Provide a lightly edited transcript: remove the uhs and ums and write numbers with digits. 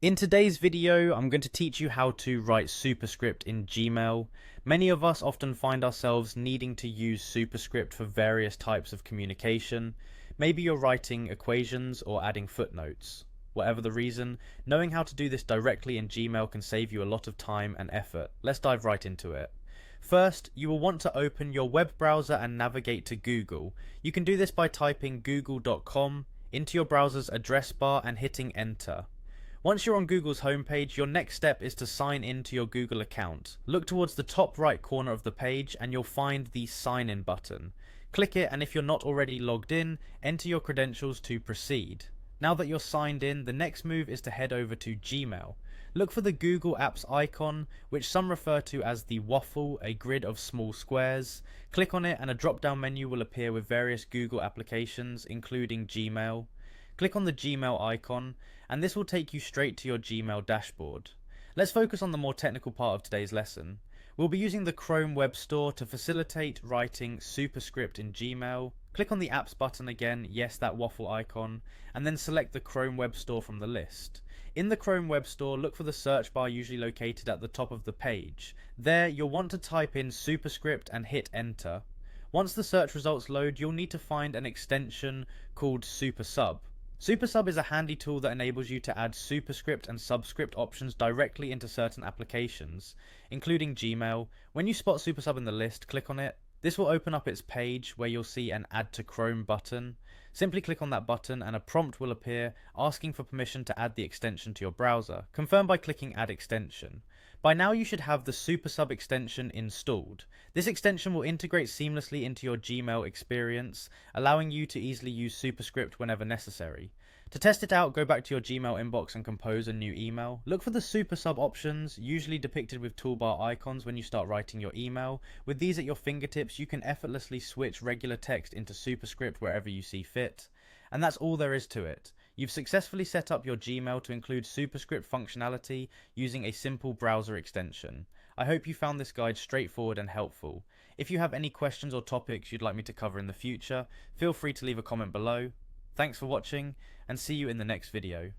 In today's video, I'm going to teach you how to write Superscript in Gmail. Many of us often find ourselves needing to use Superscript for various types of communication. Maybe you're writing equations or adding footnotes. Whatever the reason, knowing how to do this directly in Gmail can save you a lot of time and effort. Let's dive right into it. First, you will want to open your web browser and navigate to Google. You can do this by typing google.com into your browser's address bar and hitting enter. Once you're on Google's homepage, your next step is to sign in to your Google account. Look towards the top right corner of the page and you'll find the sign in button. Click it, and if you're not already logged in, enter your credentials to proceed. Now that you're signed in, the next move is to head over to Gmail. Look for the Google Apps icon, which some refer to as the waffle, a grid of small squares. Click on it and a drop-down menu will appear with various Google applications, including Gmail. Click on the Gmail icon, and this will take you straight to your Gmail dashboard. Let's focus on the more technical part of today's lesson. We'll be using the Chrome Web Store to facilitate writing Superscript in Gmail. Click on the Apps button again, yes, that waffle icon, and then select the Chrome Web Store from the list. In the Chrome Web Store, look for the search bar usually located at the top of the page. There, you'll want to type in Superscript and hit enter. Once the search results load, you'll need to find an extension called Supersub. Supersub is a handy tool that enables you to add superscript and subscript options directly into certain applications, including Gmail. When you spot Supersub in the list, click on it. This will open up its page where you'll see an Add to Chrome button. Simply click on that button and a prompt will appear asking for permission to add the extension to your browser. Confirm by clicking Add Extension. By now you should have the Supersub extension installed. This extension will integrate seamlessly into your Gmail experience, allowing you to easily use Superscript whenever necessary. To test it out, go back to your Gmail inbox and compose a new email. Look for the Supersub options, usually depicted with toolbar icons when you start writing your email. With these at your fingertips, you can effortlessly switch regular text into Superscript wherever you see fit. And that's all there is to it. You've successfully set up your Gmail to include Superscript functionality using a simple browser extension. I hope you found this guide straightforward and helpful. If you have any questions or topics you'd like me to cover in the future, feel free to leave a comment below. Thanks for watching, and see you in the next video.